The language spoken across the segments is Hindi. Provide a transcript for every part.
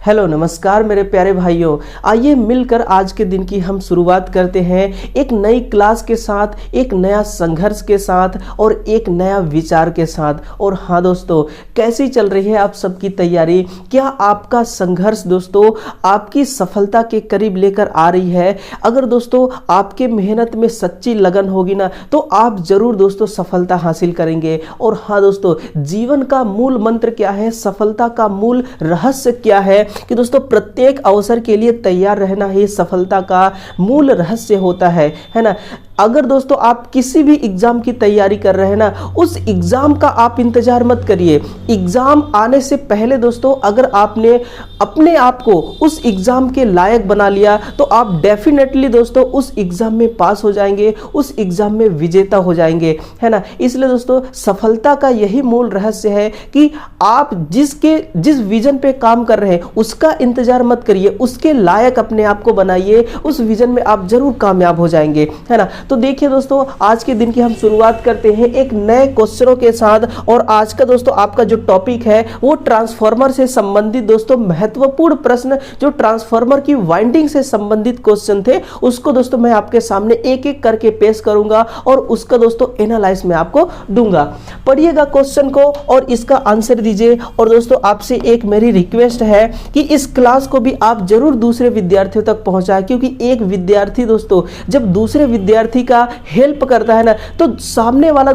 हेलो नमस्कार मेरे प्यारे भाइयों, आइए मिलकर आज के दिन की हम शुरुआत करते हैं एक नई क्लास के साथ, एक नया संघर्ष के साथ और एक नया विचार के साथ। और हाँ दोस्तों, कैसी चल रही है आप सबकी तैयारी? क्या आपका संघर्ष दोस्तों आपकी सफलता के करीब लेकर आ रही है? अगर दोस्तों आपके मेहनत में सच्ची लगन होगी ना, तो आप जरूर दोस्तों सफलता हासिल करेंगे। और हाँ दोस्तों, जीवन का मूल मंत्र क्या है, सफलता का मूल रहस्य क्या है कि दोस्तों प्रत्येक अवसर के लिए तैयार रहना ही सफलता का मूल रहस्य होता है ना। अगर दोस्तों आप किसी भी एग्जाम की तैयारी कर रहे हैं ना, उस एग्जाम का आप इंतजार मत करिए। एग्जाम आने से पहले दोस्तों अगर आपने अपने आप को उस एग्जाम के लायक बना लिया, तो आप डेफिनेटली दोस्तों उस एग्जाम में पास हो जाएंगे, उस एग्जाम में विजेता हो जाएंगे, है ना। इसलिए दोस्तों सफलता का यही मूल रहस्य है कि आप जिस विजन पे काम कर रहे हैं उसका इंतजार मत करिए, उसके लायक अपने आप को बनाइए, उस विजन में आप जरूर कामयाब हो जाएंगे, है ना। तो देखिए दोस्तों, आज के दिन की हम शुरुआत करते हैं एक नए क्वेश्चनों के साथ। और आज का दोस्तों आपका जो टॉपिक है वो ट्रांसफार्मर से संबंधित दोस्तों महत्वपूर्ण प्रश्न, जो ट्रांसफार्मर की वाइंडिंग से संबंधित क्वेश्चन थे, उसको दोस्तों मैं आपके सामने एक एक करके पेश करूंगा और उसका दोस्तों एनालाइज मैं आपको दूंगा। पढ़िएगा क्वेश्चन को और इसका आंसर दीजिए। और दोस्तों आपसे एक मेरी रिक्वेस्ट है कि इस क्लास को भी आप जरूर दूसरे विद्यार्थियों तक पहुंचाएं, क्योंकि एक विद्यार्थी दोस्तों जब दूसरे विद्यार्थी का हेल्प करता है ना, तो सामने वाले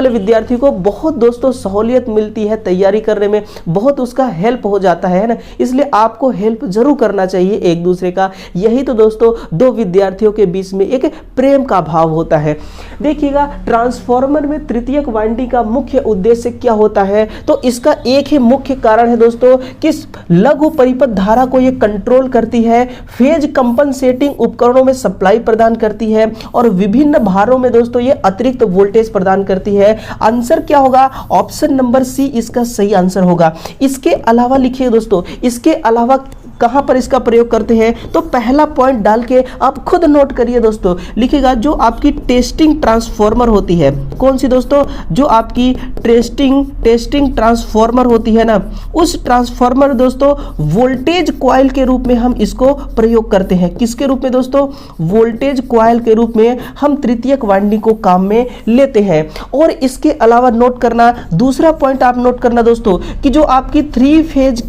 विद्यार्थी को बहुत दोस्तों सहूलियत मिलती है तैयारी करने में, बहुत उसका हेल्प हो जाता है ना। इसलिए आपको हेल्प जरूर करना चाहिए एक दूसरे का। यही तो दोस्तों दो विद्यार्थियों के बीच में एक प्रेम का भाव होता है। देखिएगा, ट्रांसफार्मर में तृतीयक वाइंडिंग का मुख्य उद्देश्य क्या होता है? तो इसका एक ही मुख्य कारण है दोस्तों कि लघु परिपथ धारा को यह कंट्रोल करती है, फेज कंपनसेटिंग उपकरणों में सप्लाई प्रदान करती है और विभिन्न भारों में दोस्तों ये अतिरिक्त वोल्टेज प्रदान करती है। आंसर क्या होगा? ऑप्शन नंबर सी इसका सही आंसर होगा। इसके अलावा लिखिए दोस्तों, इसके अलावा कहां पर इसका प्रयोग करते हैं, तो पहला पॉइंट डाल के आप खुद नोट करिए दोस्तों। लिखिएगा, जो आपकी टेस्टिंग ट्रांसफार्मर होती है, कौन सी दोस्तों? जो आपकी टेस्टिंग ट्रांसफार्मर होती है ना, उस ट्रांसफार्मर दोस्तों वोल्टेज कॉइल के रूप में हम इसको प्रयोग करते हैं। किसके रूप में दोस्तों? वोल्टेज कॉइल के रूप में हम तृतीयक वाइंडिंग को काम में लेते हैं। और इसके अलावा नोट करना, दूसरा पॉइंट आप नोट करना दोस्तों कि जो आपकी थ्री फेज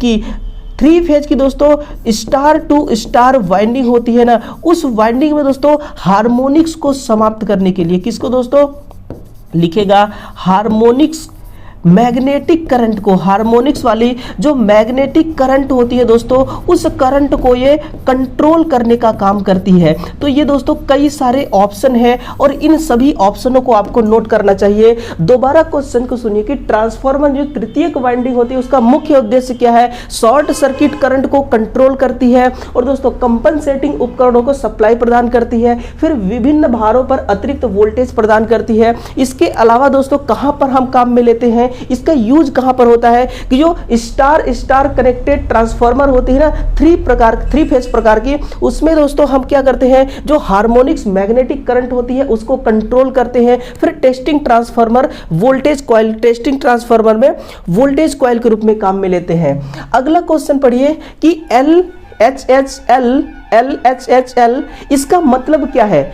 की दोस्तों स्टार टू स्टार वाइंडिंग होती है ना, उस वाइंडिंग में दोस्तों हार्मोनिक्स को समाप्त करने के लिए, किसको दोस्तों? लिखेगा हार्मोनिक्स, मैग्नेटिक करंट को, हार्मोनिक्स वाली जो मैग्नेटिक करंट होती है दोस्तों, उस करंट को ये कंट्रोल करने का काम करती है। तो ये दोस्तों कई सारे ऑप्शन है और इन सभी ऑप्शनों को आपको नोट करना चाहिए। दोबारा क्वेश्चन को सुनिए कि ट्रांसफार्मर जो तृतीयक वाइंडिंग होती है उसका मुख्य उद्देश्य क्या है? शॉर्ट सर्किट करंट को कंट्रोल करती है और दोस्तों कंपनसेटिंग उपकरणों को सप्लाई प्रदान करती है, फिर विभिन्न भारों पर अतिरिक्त वोल्टेज प्रदान करती है। इसके अलावा दोस्तों कहां पर हम काम में लेते हैं, इसका यूज कहां पर होता है कि जो स्टार कनेक्टेड ट्रांसफार्मर होती है ना, थ्री फेज प्रकार की, उसमें दोस्तों हम क्या करते हैं, जो हार्मोनिक्स मैग्नेटिक करंट होती है उसको कंट्रोल करते हैं। फिर testing transformer voltage coil, testing transformer में वोल्टेज कॉइल के रूप में काम में लेते हैं। अगला क्वेश्चन पढ़िए कि LHHL इसका मतलब क्या है?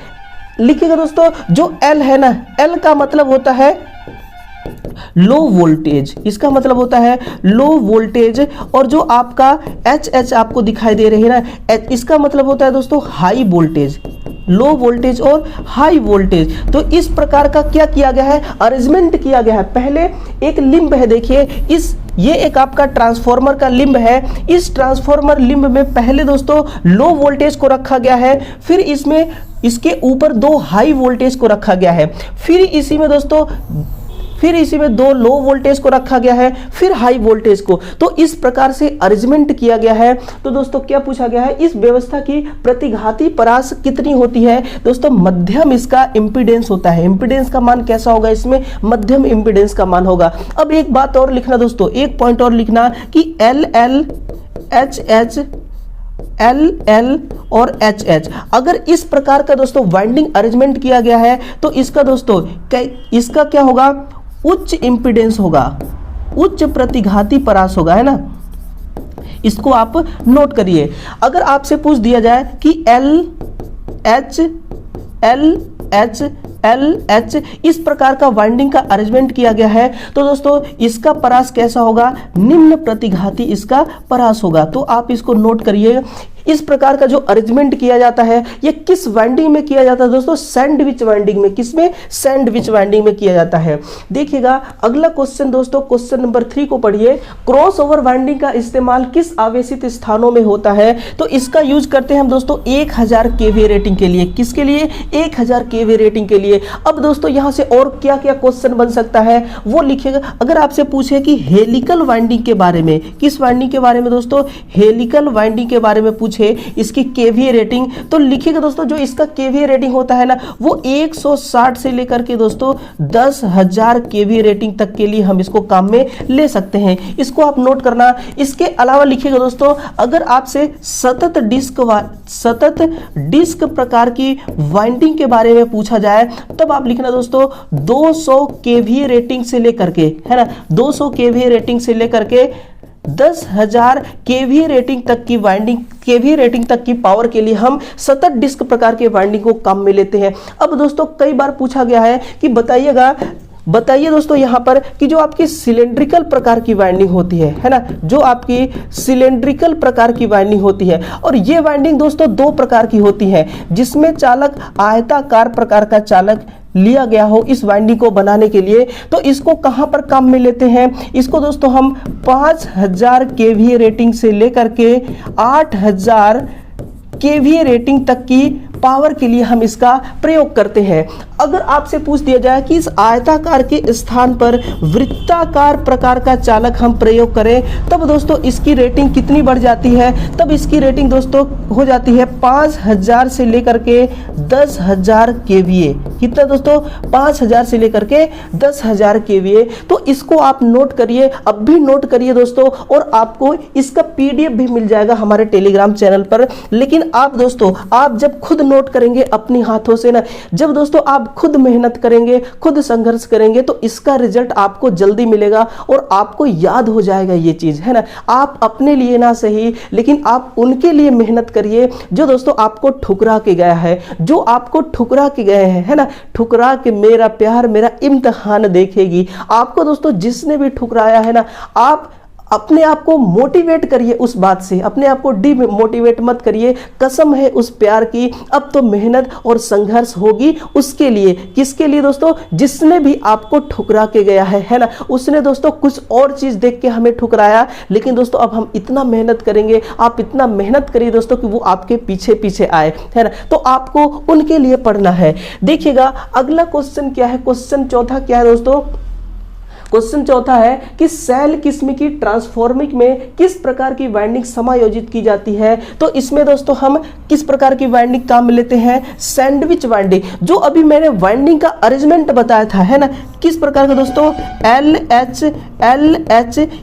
लिखिएगा दोस्तों, जो L है ना, L का मतलब होता है लो वोल्टेज, इसका मतलब होता है लो वोल्टेज। और जो आपका HH आपको दिखाई दे रही है ना, इसका मतलब होता है दोस्तों हाई वोल्टेज, लो वोल्टेज और हाई वोल्टेज। तो इस प्रकार का क्या किया गया है, अरेंजमेंट किया गया है। पहले एक लिंब है, देखिए ये एक आपका ट्रांसफार्मर का लिंब है। इस ट्रांसफार्मर लिंब में पहले दोस्तों लो वोल्टेज को रखा गया है, फिर इसके ऊपर दो हाई वोल्टेज को रखा गया है, फिर इसी में दो लो वोल्टेज को रखा गया है, फिर हाई वोल्टेज को। तो इस प्रकार से अरेंजमेंट किया गया है। तो दोस्तों क्या पूछा गया है, इस व्यवस्था की प्रतिघाती परास कितनी होती है? दोस्तों मध्यम इसका इंपीडेंस होता है। इंपीडेंस का मान कैसा होगा? इसमें मध्यम इंपीडेंस का मान होगा। अब एक बात और लिखना दोस्तों, एक पॉइंट और लिखना कि LLHH LL और HH, अगर इस प्रकार का दोस्तों वाइंडिंग अरेंजमेंट किया गया है तो इसका दोस्तों इसका क्या होगा? उच्च इंपीडेंस होगा, उच्च प्रतिघाती परास होगा, है ना। इसको आप नोट करिए। अगर आपसे पूछ दिया जाए कि LH इस प्रकार का वाइंडिंग का अरेंजमेंट किया गया है, तो दोस्तों इसका परास कैसा होगा, निम्न प्रतिघाती इसका परास होगा। तो आप इसको नोट करिए। इस प्रकार का जो अरेंजमेंट किया जाता है ये किस वाइंडिंग में किया जाता है दोस्तों, सैंडविच वाइंडिंग में। किसमें, सैंडविच वाइंडिंग में किया जाता है। देखिएगा अगला क्वेश्चन दोस्तों, क्वेश्चन नंबर 3 को पढ़िए। क्रॉस ओवर वाइंडिंग का इस्तेमाल किस आवेशित स्थानों में होता है, तो इसका यूज करते हैं हम दोस्तों 1000 केवीए रेटिंग के लिए। किसके लिए, 1000 केवीए रेटिंग के लिए। अब दोस्तों यहां से और क्या क्या क्वेश्चन बन सकता है वो लिखिएगा। अगर आपसे पूछे कि हेलिकल वाइंडिंग के बारे में, किस वाइंडिंग के बारे में दोस्तों, हेलिकल वाइंडिंग के बारे में पूछे इसकी केवीए रेटिंग, तो लिखिएगा दोस्तों जो इसका केवीए रेटिंग होता है ना वो 160 से लेकर के दोस्तों 10,000 केवीए रेटिंग तक के लिए हम इसको काम में ले सकते हैं। इसको आप नोट करना। इसके अलावा लिखिएगा दोस्तों, अगर आपसे सतत डिस्क प्रकार की वाइंडिंग के बारे में पूछा जाए तब आप लिखना दोस्तों 200 केवीए रेटिंग से लेकर के, है ना, 200 केवीए रेटिंग से लेकर के 10,000 केवीए रेटिंग तक की वाइंडिंग, केवीए रेटिंग तक की पावर के लिए हम सतत डिस्क प्रकार के वाइंडिंग को काम में लेते हैं। अब दोस्तों कई बार पूछा गया है कि बताइए दोस्तों यहाँ पर कि जो आपकी सिलेंड्रिकल प्रकार की वाइंडिंग होती है ना, जो आपकी सिलेंड्रिकल प्रकार की वाइंडिंग होती है, और ये वाइंडिंग दोस्तों 2 प्रकार की होती है, जिसमें चालक आयताकार प्रकार का चालक लिया गया हो इस वाइंडिंग को बनाने के लिए। तो इसको कहां पर काम में लेते हैं, इसको दोस्तों हम 5000 केवीए रेटिंग से लेकर के 8000 केवीए रेटिंग तक की पावर के लिए हम इसका प्रयोग करते हैं। अगर आपसे पूछ दिया जाए कि इस आयताकार के स्थान पर वृत्ताकार प्रकार का चालक हम प्रयोग करें, तब दोस्तों इसकी रेटिंग कितनी बढ़ जाती है, तब इसकी रेटिंग दोस्तों हो जाती है 5000 से लेकर के 10,000 केवीए। कितना दोस्तों, 5000 से लेकर के 10,000 केवीए। तो इसको आप नोट करिए, अब भी नोट करिए दोस्तों, और आपको इसका पीडीएफ भी मिल जाएगा हमारे टेलीग्राम चैनल पर। लेकिन आप दोस्तों, आप जब खुद नोट करेंगे अपने हाथों से ना, जब दोस्तों आप खुद मेहनत करेंगे, खुद संघर्ष करेंगे, तो इसका रिजल्ट आपको जल्दी मिलेगा और आपको याद हो जाएगा ये चीज, है ना। आप अपने लिए ना सही, लेकिन आप उनके लिए मेहनत करिए जो दोस्तों आपको ठुकरा के गया है, जो आपको ठुकरा के गए हैं, है ना। ठुकरा के मेरा प्यार मेरा इम्तिहान देखेगी। आपको दोस्तों जिसने भी ठुकराया है ना, आप अपने आप को मोटिवेट करिए उस बात से, अपने आप को डिमोटिवेट मत करिए। कसम है उस प्यार की, अब तो मेहनत और संघर्ष होगी उसके लिए। किसके लिए दोस्तों, जिसने भी आपको ठुकरा के गया है ना। उसने दोस्तों कुछ और चीज देख के हमें ठुकराया, लेकिन दोस्तों अब हम इतना मेहनत करेंगे, आप इतना मेहनत करिए दोस्तों कि वो आपके पीछे पीछे आए, है ना। तो आपको उनके लिए पढ़ना है। देखिएगा अगला क्वेश्चन क्या है, क्वेश्चन चौथा क्या है दोस्तों, क्वेश्चन चौथा है कि सेल किस्म की ट्रांसफॉर्मिंग में किस प्रकार की वाइंडिंग समायोजित की जाती है। तो इसमें दोस्तों हम किस प्रकार की वाइंडिंग काम में लेते हैं, सैंडविच वाइंडिंग। जो अभी मैंने वाइंडिंग का अरेंजमेंट बताया था, है ना, किस प्रकार का दोस्तों, LH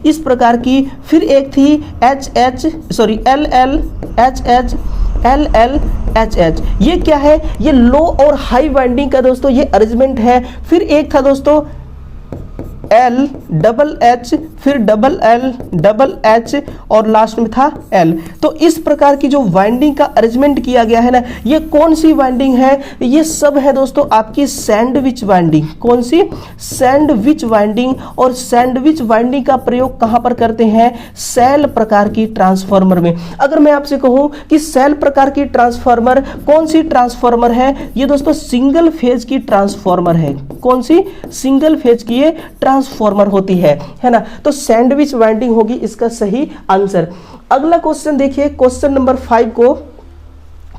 इस प्रकार की, फिर एक थी LL ये क्या है, ये लो और हाई वाइंडिंग का दोस्तों ये अरेंजमेंट है। फिर एक था दोस्तों LH, फिर LH और लास्ट में था L। तो इस प्रकार की जो वाइंडिंग का अरेंजमेंट किया गया है ना, ये कौन सी वाइंडिंग है, ये सब है दोस्तों आपकी सैंडविच वाइंडिंग। कौन सी, सैंडविच वाइंडिंग। और सैंडविच वाइंडिंग का प्रयोग कहां पर करते हैं, सेल प्रकार की ट्रांसफार्मर में। अगर मैं आपसे कहूं कि सेल प्रकार की ट्रांसफार्मर कौन सी ट्रांसफार्मर है, ये दोस्तों सिंगल फेज की ट्रांसफार्मर है। कौन सी, सिंगल फेज की ये ट्रांसफार्मर होती है ना। तो सैंडविच वाइंडिंग होगी इसका सही आंसर। अगला क्वेश्चन देखिए, क्वेश्चन नंबर 5 को।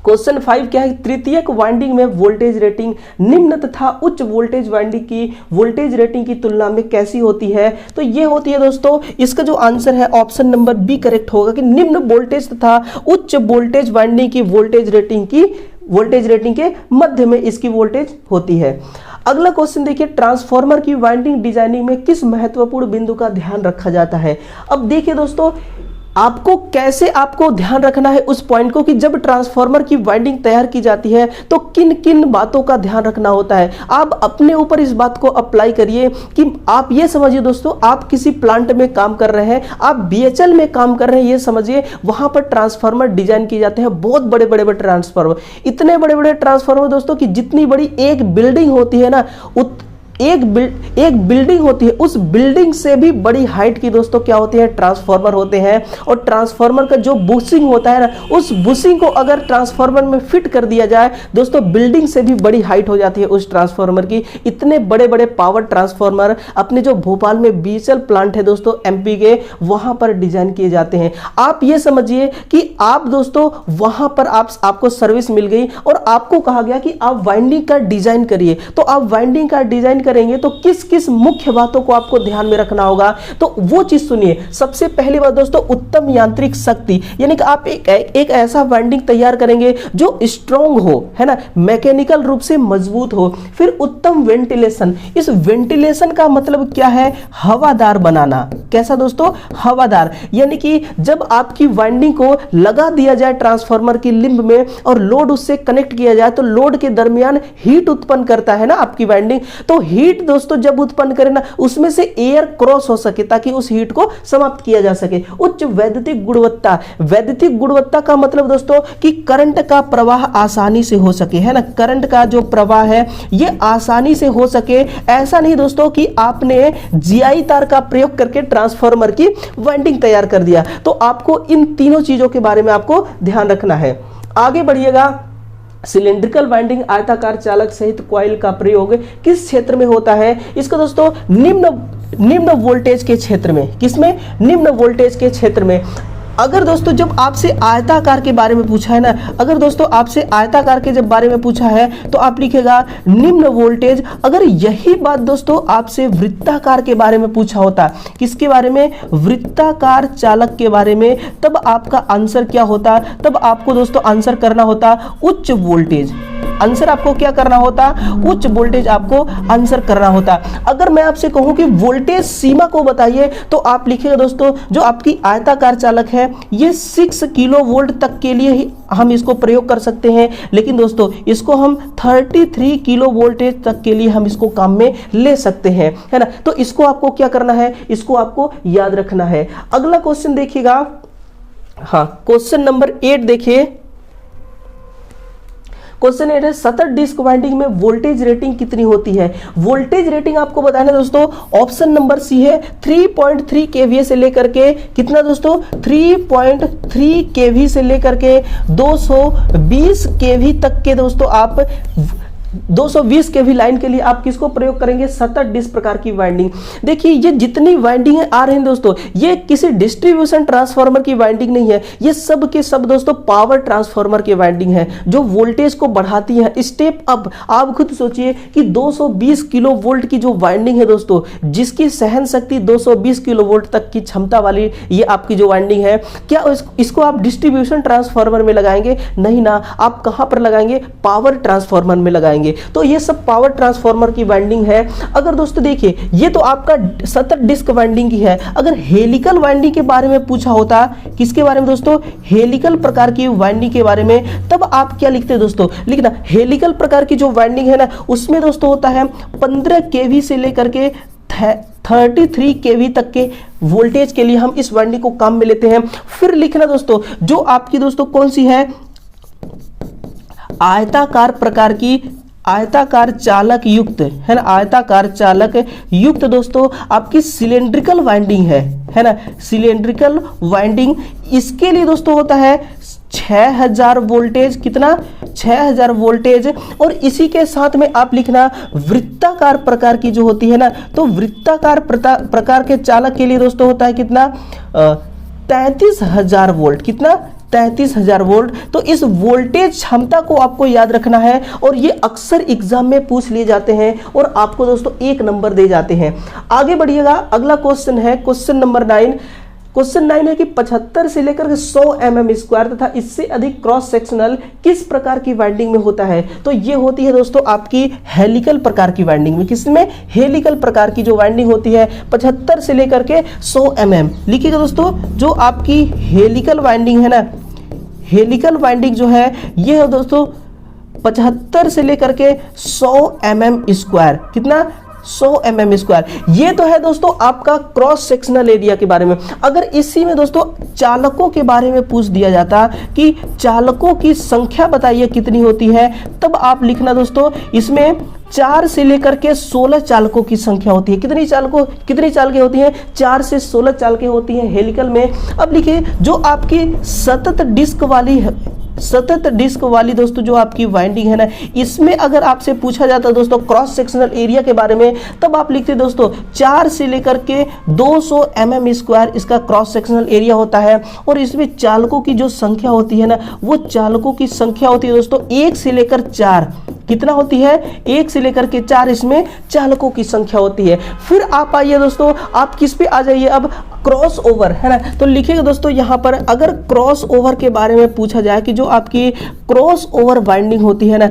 क्वेश्चन 5 क्या है, तृतीयक वाइंडिंग में वोल्टेज रेटिंग निम्न तथा उच्च वोल्टेज वाइंडिंग की वोल्टेज रेटिंग की तुलना में कैसी होती है। तो ये होती है दोस्तों, इसका जो आंसर है ऑप्शन नंबर बी करेक्ट होगा कि निम्न वोल्टेज तथा उच्च वोल्टेज वाइंडिंग की वोल्टेज रेटिंग के मध्य में इसकी वोल्टेज होती है। अगला क्वेश्चन देखिए, ट्रांसफार्मर की वाइंडिंग डिजाइनिंग में किस महत्वपूर्ण बिंदु का ध्यान रखा जाता है। अब देखिए दोस्तों, आपको कैसे आपको ध्यान रखना है उस पॉइंट को कि जब ट्रांसफार्मर की वाइंडिंग तैयार की जाती है तो किन किन बातों का ध्यान रखना होता है। आप अपने ऊपर इस बात को अप्लाई करिए कि आप ये समझिए दोस्तों, आप किसी प्लांट में काम कर रहे हैं, आप बीएचएल में काम कर रहे हैं, ये समझिए वहां पर ट्रांसफार्मर डिजाइन किए जाते हैं, बहुत बड़े बड़े ट्रांसफार्मर, इतने बड़े बड़े ट्रांसफार्मर दोस्तों कि जितनी बड़ी एक बिल्डिंग होती है ना, एक बिल्डिंग होती है, उस बिल्डिंग से भी बड़ी हाइट की दोस्तों क्या होती है, ट्रांसफार्मर होते हैं। और ट्रांसफार्मर का जो बुशिंग होता है ना, उस बुशिंग को अगर ट्रांसफार्मर में फिट कर दिया जाए दोस्तों, बिल्डिंग से भी बड़ी हाइट हो जाती है उस ट्रांसफार्मर की। इतने बड़े बड़े पावर ट्रांसफार्मर अपने जो भोपाल में बीएचएल प्लांट है दोस्तों एमपी के, वहां पर डिजाइन किए जाते हैं। आप ये समझिए कि आप दोस्तों वहां पर आपको सर्विस मिल गई और आपको कहा गया कि आप वाइंडिंग का डिजाइन करिए। तो आप वाइंडिंग का डिजाइन करेंगे तो किस किस मुख्य बातों को आपको ध्यान में रखना होगा, तो वो चीज सुनिए। सबसे पहली बात दोस्तों, उत्तम यांत्रिक शक्ति, यानी कि आप एक ऐसा वाइंडिंग तैयार करेंगे जो स्ट्रॉन्ग हो, है ना, मैकेनिकल रूप से मजबूत हो। फिर उत्तम वेंटिलेशन, इस वेंटिलेशन का मतलब क्या है, हवादार बनाना। कैसा दोस्तों, हवादार, यानी कि जब आपकी वाइंडिंग को लगा दिया जाए ट्रांसफार्मर की लिंब में और लोड उससे कनेक्ट किया जाए तो लोड के दरमियान हीट उत्पन्न करता है ना आपकी वाइंडिंग, तो हीट दोस्तों जब उत्पन्न करे ना, उसमें से एयर क्रॉस हो सके ताकि उस हीट को समाप्त किया जा सके। उच्च वैद्युतिक गुणवत्ता, वैद्युतिक गुणवत्ता का मतलब दोस्तों कि करंट का प्रवाह आसानी से हो सके, है ना, करंट का जो प्रवाह है ये आसानी से हो सके। ऐसा नहीं दोस्तों कि आपने जीआई तार का प्रयोग करके ट्रांसफार्मर की वाइंडिंग तैयार कर दिया। तो आपको इन तीनों चीजों के बारे में आपको ध्यान रखना है। आगे बढ़िएगा। सिलेंड्रिकल वाइंडिंग आयताकार चालक सहित कॉइल का प्रयोग किस क्षेत्र में होता है, इसका दोस्तों निम्न वोल्टेज के क्षेत्र में। किसमें, निम्न वोल्टेज के क्षेत्र में। अगर दोस्तों जब आपसे आयताकार के बारे में पूछा है ना, अगर दोस्तों आपसे आयताकार के जब बारे में पूछा है तो आप लिखेगा निम्न वोल्टेज। अगर यही बात दोस्तों आपसे वृत्ताकार के बारे में पूछा होता, किसके बारे में, वृत्ताकार चालक के बारे में, तब आपका आंसर क्या होता, तब आपको दोस्तों आंसर करना होता उच्च वोल्टेज। आंसर आपको क्या करना होता, उच्च वोल्टेज आपको आंसर करना होता। अगर मैं आपसे कहूं कि वोल्टेज सीमा को बताइए तो आप लिखिएगा दोस्तों, जो आपकी आयताकार चालक है ये 6 किलो वोल्ट तक के लिए ही हम इसको प्रयोग कर सकते हैं, लेकिन दोस्तों इसको हम 33 किलो वोल्टेज तक के लिए हम इसको काम में ले सकते हैं, है ना। तो इसको आपको क्या करना है, इसको आपको याद रखना है। अगला क्वेश्चन देखिएगा, हाँ क्वेश्चन नंबर 8 देखिए। क्वेश्चन 8 है, सतत डिस्क वाइंडिंग में वोल्टेज रेटिंग कितनी होती है। वोल्टेज रेटिंग आपको बताना दोस्तों, ऑप्शन नंबर सी है 3.3 केवीए से लेकर के कितना दोस्तों, 3.3 केवी से लेकर के 220 केवी तक के दोस्तों आप 220 केवी लाइन के लिए आप किसको प्रयोग करेंगे, सतत डिस्क प्रकार की वाइंडिंग। देखिए ये जितनी वाइंडिंग आ रही हैं दोस्तों, ये किसी डिस्ट्रीब्यूशन ट्रांसफार्मर की वाइंडिंग नहीं है, ये सब के सब दोस्तों पावर ट्रांसफार्मर की वाइंडिंग है जो वोल्टेज को बढ़ाती है स्टेप अप। आप खुद सोचिए कि 220 किलो वोल्ट की जो वाइंडिंग है दोस्तों, जिसकी सहन शक्ति 220 किलो वोल्ट तक की क्षमता वाली ये आपकी जो वाइंडिंग है, क्या इसको आप डिस्ट्रीब्यूशन ट्रांसफार्मर में लगाएंगे, नहीं ना, आप कहां पर लगाएंगे, पावर ट्रांसफार्मर में लगाएंगे। तो ये सब पावर ट्रांसफार्मर की वाइंडिंग है। अगर दोस्तों देखिए ये तो आपका सतत डिस्क वाइंडिंग की है। अगर हेलिकल वाइंडिंग के बारे में पूछा होता, किसके बारे में दोस्तों, हेलिकल प्रकार की वाइंडिंग के बारे में, तब आप क्या लिखते दोस्तों, लिखना हेलिकल प्रकार की जो वाइंडिंग है ना, उसमें दोस्तों होता है 15 केवी से लेकर के 33 केवी तक के वोल्टेज के लिए हम इस वाइंडिंग को काम में लेते हैं। फिर लिखना दोस्तों जो आपकी दोस्तों कौन सी है, आयताकार प्रकार की, आयताकार चालक युक्त, है ना, आयताकार चालक युक्त दोस्तों आपकी सिलेंड्रिकल वाइंडिंग है ना, सिलेंड्रिकल वाइंडिंग। इसके लिए दोस्तों होता है 6000 वोल्टेज, कितना, 6000 वोल्टेज। और इसी के साथ में आप लिखना वृत्ताकार प्रकार की जो होती है ना, तो वृत्ताकार प्रकार के चालक के लिए दोस्तों होता है कितना, 33000 वोल्ट, कितना, 33000 वोल्ट। तो इस वोल्टेज क्षमता को आपको याद रखना है और ये अक्सर एग्जाम में पूछ लिए जाते हैं और आपको दोस्तों 1 नंबर दे जाते हैं। आगे बढ़िएगा, अगला क्वेश्चन है क्वेश्चन नंबर 9। क्वेश्चन 9 है कि 75 से लेकर 100 mm स्क्वायर तथा इससे अधिक क्रॉस सेक्शनल किस प्रकार की वाइंडिंग में होता है? तो ये होती है दोस्तों आपकी हेलिकल प्रकार की वाइंडिंग में। किसमें? हेलिकल प्रकार की जो वाइंडिंग होती है 75 से लेकर के 100 mm। लिखिएगा दोस्तों, जो आपकी हेलिकल वाइंडिंग है ना, हेलिकल वाइंडिंग जो है ये है दोस्तों 75 से लेकर के 100 mm स्क्वायर। कितना? 100 mm स्क्वायर। ये तो है दोस्तों आपका क्रॉस सेक्शनल एरिया के बारे में। अगर इसी में दोस्तों चालकों के बारे में पूछ दिया जाता कि चालकों की संख्या बताइए कितनी होती है, तब आप लिखना दोस्तों इसमें 4 से लेकर के 16 चालकों की संख्या होती है। कितनी चालकें होती हैं? 4 से 16 चालकें होती हैं हेलिकल में। अब लिखिए, जो आपकी सतत डिस्क वाली दोस्तों जो आपकी वाइंडिंग है ना, इसमें अगर आपसे पूछा जाता है दोस्तों क्रॉस सेक्शनल एरिया के बारे में, तब आप लिखते दोस्तों 4 से लेकर के 200 mm स्क्वायर इसका क्रॉस सेक्शनल एरिया होता है। और इसमें चालकों की जो संख्या होती है ना, वो चालकों की संख्या होती है दोस्तों 1 से लेकर 4। कितना होती है? 1 से लेकर के 4 इसमें चालकों की संख्या होती है। फिर आप आइए दोस्तों, आप किस पे आ जाइए अब? क्रॉस ओवर है ना। तो लिखिएगा दोस्तों यहाँ पर, अगर क्रॉस ओवर के बारे में पूछा जाए कि जो आपकी क्रॉस ओवर वाइंडिंग होती है ना,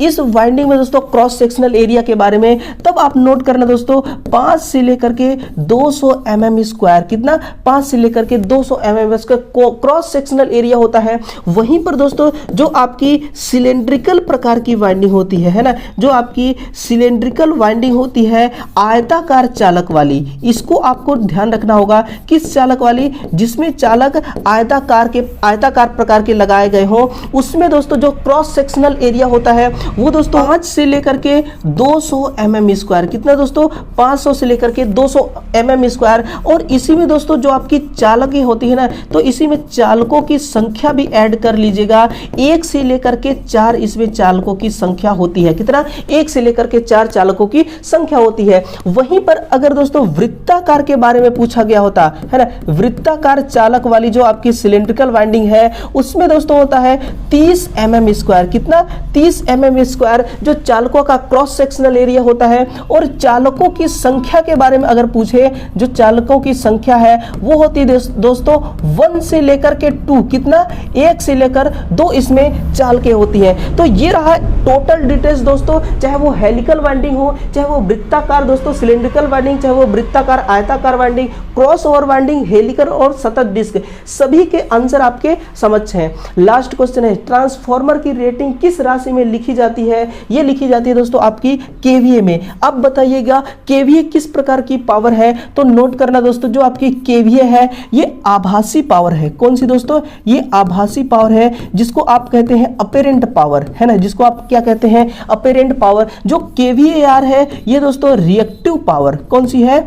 इस वाइंडिंग में दोस्तों क्रॉस सेक्शनल एरिया के बारे में, तब आप नोट करना दोस्तों 5 से लेकर के 200 mm स्क्वायर। कितना? 5 से लेकर के 200 mm का क्रॉस सेक्शनल एरिया होता है। वहीं पर दोस्तों जो आपकी सिलेंड्रिकल प्रकार की वाइंडिंग होती है ना, जो आपकी सिलेंड्रिकल वाइंडिंग होती है आयताकार चालक वाली, इसको आपको ध्यान रखना होगा। किस चालक वाली? जिसमें चालक आयताकार प्रकार के लगाए गए हो, उसमें दोस्तों जो क्रॉस सेक्शनल एरिया होता है वो दोस्तों 5 से लेकर के 200 mm स्क्वायर। कितना दोस्तों? 500 से लेकर के 200 mm स्क्वायर। और इसी में दोस्तों जो आपकी चालकें होती है ना, तो इसी में चालकों की संख्या भी ऐड कर लीजिएगा। 1 से लेकर के 4 इसमें चालकों की संख्या होती है। कितना? 1 से लेकर के 4 चालकों की संख्या होती है। वहीं पर अगर दोस्तों वृत्ताकार के बारे में पूछा गया होता है ना, वृत्ताकार चालक वाली जो आपकी सिलेंड्रिकल वाइंडिंग है, उसमें दोस्तों होता है 30 mm स्क्वायर। कितना? 30 mm स्क्वायर जो चालकों का क्रॉस सेक्शनल एरिया होता है। और चालकों की संख्या के बारे में अगर पूछे, जो चालकों की संख्या है वो होती है दोस्तों 1 से लेकर के 2। कितना? 1 से लेकर 2 इसमें चालकें होती हैं। तो ये रहा टोटल डिटेल्स दोस्तों, चाहे वो हेलिकल वाइंडिंग हो, चाहे वो वृत्ताकार दोस्तों सिलेंड्रिकल वाइंडिंग, चाहे वो वृत्ताकार आयताकार winding, cross over winding, helical और सतत डिस्क, सभी के आंसर आपके समक्ष हैं। लास्ट क्वेश्चन है, ट्रांसफॉर्मर की रेटिंग किस राशि में लिखी जाती है? ये लिखी जाती है दोस्तों आपकी केवीए में। अब बताइएगा केवीए किस प्रकार की पावर है? तो नोट करना दोस्तों, जो आपकी केवीए है ये आभासी पावर है। कौन सी दोस्तों? ये आभासी पावर है, जिसको आप कहते हैं अपेरेंट पावर, है ना, जिसको आप क्या कहते हैं? Apparent power. जो केवीएआर है ये दोस्तों रिएक्टिव पावर। कौन सी है?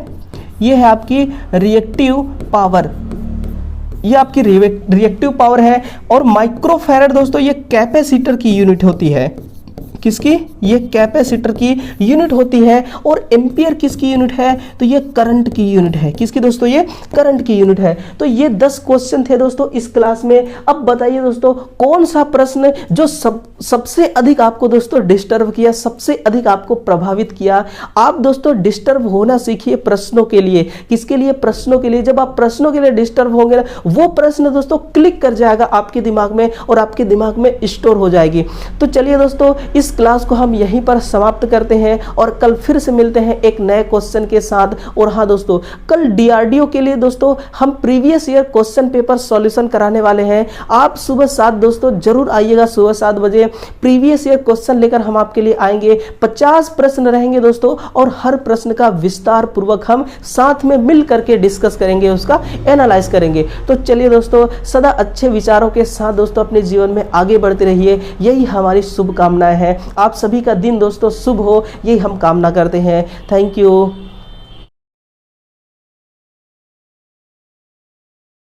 ये है आपकी रिएक्टिव पावर। ये आपकी रिएक्टिव पावर है। और माइक्रोफैरड दोस्तों ये कैपेसिटर की यूनिट होती है। किसकी? ये कैपेसिटर की यूनिट होती है। और एम्पियर किसकी यूनिट है? तो ये करंट की यूनिट है। किसकी दोस्तों? ये करंट की यूनिट है। तो ये 10 क्वेश्चन थे दोस्तों इस क्लास में। अब बताइए दोस्तों कौन सा प्रश्न जो सबसे अधिक आपको दोस्तों डिस्टर्ब किया, सबसे अधिक आपको प्रभावित किया? आप दोस्तों डिस्टर्ब होना सीखिए प्रश्नों के लिए। किसके लिए? प्रश्नों के लिए। जब आप प्रश्नों के लिए डिस्टर्ब होंगे ना, वो प्रश्न दोस्तों क्लिक कर जाएगा आपके दिमाग में और आपके दिमाग में स्टोर हो जाएगी। तो चलिए दोस्तों इस क्लास को हम यहीं पर समाप्त करते हैं और कल फिर से मिलते हैं एक नए क्वेश्चन के साथ। और हाँ दोस्तों, कल डीआरडीओ के लिए दोस्तों हम previous year question paper solution कराने वाले हैं। आप सुबह 7 दोस्तों जरूर आइएगा, सुबह 7 बजे प्रीवियस ईयर क्वेश्चन लेकर हम आपके लिए आएंगे। 50 प्रश्न रहेंगे दोस्तों और हर प्रश्न का विस्तार पूर्वक हम साथ में मिल करके डिस्कस करेंगे, उसका एनालाइज करेंगे। तो चलिए दोस्तों, सदा अच्छे विचारों के साथ दोस्तों अपने जीवन में आगे बढ़ते रहिए, यही हमारी शुभकामनाएं हैं। आप सभी का दिन दोस्तों शुभ हो, यही हम कामना करते हैं। Thank you.